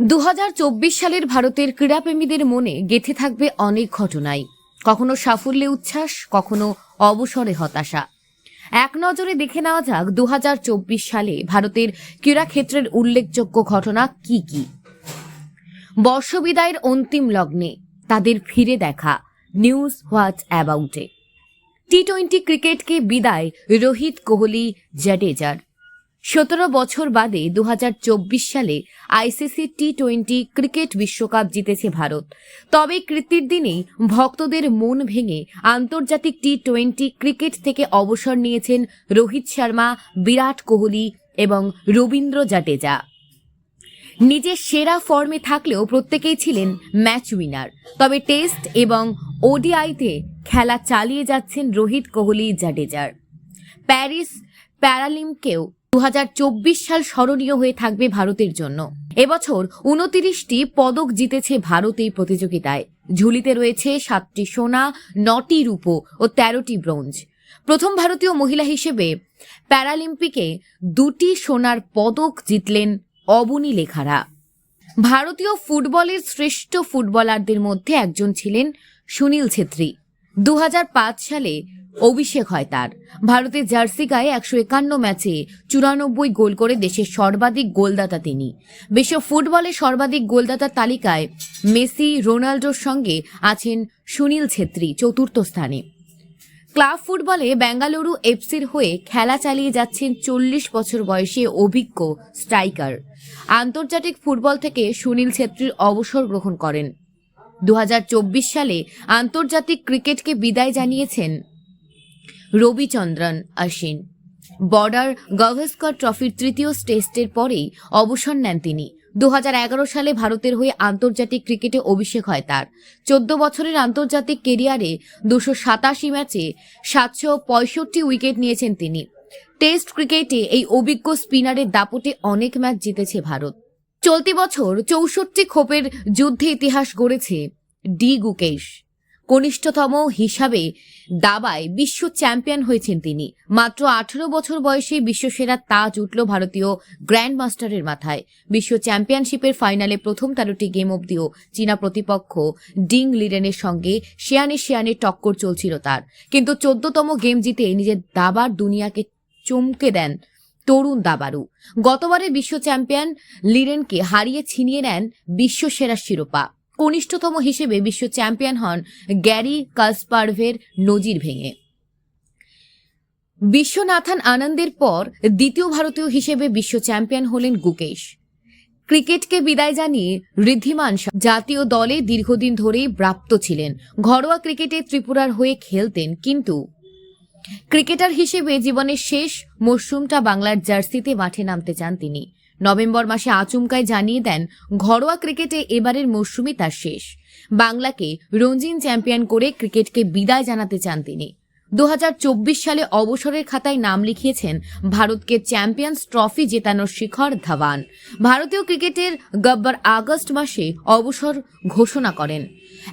2024 সালের ভারতের ক্রীড়াপ্রেমীদের মনে গেঁথে থাকবে অনেক ঘটনাই, কখনো সাফল্যে উচ্ছ্বাস, কখনো অবসরে হতাশা। এক নজরে দেখে নেওয়া যাক 2024 সালে ভারতের ক্রীড়াক্ষেত্রের উল্লেখযোগ্য ঘটনা কি কি। বর্ষবিদায়ের অন্তিম লগ্নে তাদের ফিরে দেখা, নিউজ হোয়াট অ্যাবাউট এ। টি-20 ক্রিকেটকে বিদায় রোহিত কোহলি জাডেজার। 17 বছর বাদে 2024 সালে আইসিসি টি-20 ক্রিকেট বিশ্বকাপ জিতেছে ভারত। তবে কৃতির দিনেই ভক্তদের মন ভেঙে আন্তর্জাতিক টি-20 ক্রিকেট থেকে অবসর নিয়েছেন রোহিত শর্মা, বিরাট কোহলি এবং রবীন্দ্র জাডেজা। নিজের সেরা ফর্মে থাকলেও প্রত্যেকেই ছিলেন ম্যাচ উইনার। তবে টেস্ট এবং ওডিআইতে খেলা চালিয়ে যাচ্ছেন রোহিত কোহলি জাডেজার। প্যারিস প্যারালিম্পিকেও 2024 সাল স্মরণীয় হয়ে থাকবে ভারতের জন্য। এবছর 29টি পদক জিতেছে ভারত এই প্রতিযোগিতায়। ঝুলিতে রয়েছে 7টি সোনা, 9টি রূপো ও 13টি ব্রোঞ্জ। প্রথম ভারতীয় মহিলা হিসেবে প্যারালিম্পিকে 2টি সোনার পদক জিতলেন অবনী লেখারা। ভারতীয় ফুটবলের শ্রেষ্ঠ ফুটবলারদের মধ্যে একজন ছিলেন সুনীল ছেত্রী। 2005 সালে অভিষেক হয় তার। ভারতের জার্সি গায়ে 151 ম্যাচে 94 গোল করে দেশের সর্বাধিক গোলদাতা তিনি। বিশ্ব ফুটবলের সর্বাধিক গোলদাতার তালিকায় মেসি, রোনাল্ডোর সঙ্গে আছেন সুনীল ছেত্রী 4র্থ স্থানে। ক্লাব ফুটবলে বেঙ্গালুরু এফসির হয়ে খেলা চালিয়ে যাচ্ছেন 40 বছর বয়সী অভিজ্ঞ স্ট্রাইকার। আন্তর্জাতিক ফুটবল থেকে সুনীল ছেত্রীর অবসর গ্রহণ করেন। 2024 সালে আন্তর্জাতিক ক্রিকেটকে বিদায় জানিয়েছেন রবিচন্দ্রন অশ্বিন। বর্ডার গাভাস্কর ট্রফির 3য় টেস্টের পরেই অবসর নেন তিনি। 2011 সালে ভারতের হয়ে আন্তর্জাতিক ক্রিকেটে অভিষেক হয় তার। 14 বছরের আন্তর্জাতিক কেরিয়ারে 287 ম্যাচে 765 উইকেট নিয়েছেন তিনি। টেস্ট ক্রিকেটে এই অভিজ্ঞ স্পিনারের দাপটে অনেক ম্যাচ জিতেছে ভারত। চলতি বছর 64 খোপের যুদ্ধে ইতিহাস গড়েছে ডি গুকেশ। কনিষ্ঠতম হিসাবে দাবায় বিশ্ব চ্যাম্পিয়ন হয়েছেন তিনি। মাত্র 18 বছর বয়সে বিশ্বসেরা তাজ উঠল ভারতীয় গ্র্যান্ড মাস্টারের মাথায়। বিশ্ব চ্যাম্পিয়নশিপের ফাইনালে প্রথম 13টি গেম অবধিও চীনা প্রতিপক্ষ ডিং লিরেনের সঙ্গে শিয়ানে টক্কর চলছিল তার। কিন্তু 14তম গেম জিতে নিজের দাবার দুনিয়াকে চমকে দেন তরুণ দাবারু। গতবারে বিশ্ব চ্যাম্পিয়ন লিরেনকে হারিয়ে ছিনিয়ে নেন বিশ্বসেরা শিরোপা। কনিষ্ঠতম হিসেবে বিশ্ব চ্যাম্পিয়ন হন গ্যারি কাসপারভের নজির ভেঙে। বিশ্বনাথন আনন্দের পর দ্বিতীয় ভারতীয় হিসেবে বিশ্ব চ্যাম্পিয়ন হলেন গুকেশ। ক্রিকেটকে বিদায় জানিয়ে ঋদ্ধিমান জাতীয় দলে দীর্ঘদিন ধরেই ব্রাত্য ছিলেন। ঘরোয়া ক্রিকেটে ত্রিপুরার হয়ে খেলতেন, কিন্তু ক্রিকেটার হিসেবে জীবনের শেষ মরশুমটা বাংলার জার্সিতে মাঠে নামতে চান তিনি। নভেম্বর মাসে আচমকায় জানিয়ে দেন ঘরোয়া ক্রিকেটে এবারের মরশুমই তার শেষ। বাংলাকে রঞ্জি চ্যাম্পিয়ন করে ক্রিকেটকে বিদায় জানাতে চান তিনি। 2024 সালে অবসরের খাতায় নাম লিখিয়েছেন ভারতকে চ্যাম্পিয়ন্স ট্রফি জেতানোর শিখর ধাওয়ান। ভারতীয় ক্রিকেটের গব্বর আগস্ট মাসে অবসর ঘোষণা করেন।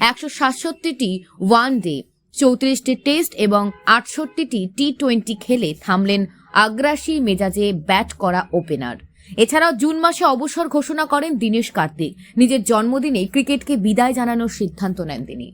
167টি ওয়ানডে, 34টি টেস্ট এবং 68টি টি-20 খেলে থামলেন আগ্রাসী মেজাজে ব্যাট করা ওপেনার। এছাড়াও জুন মাসে অবসর ঘোষণা করেন দীনেশ কার্তিক। নিজের জন্মদিনে ক্রিকেটকে বিদায় জানানোর সিদ্ধান্ত নেন তিনি।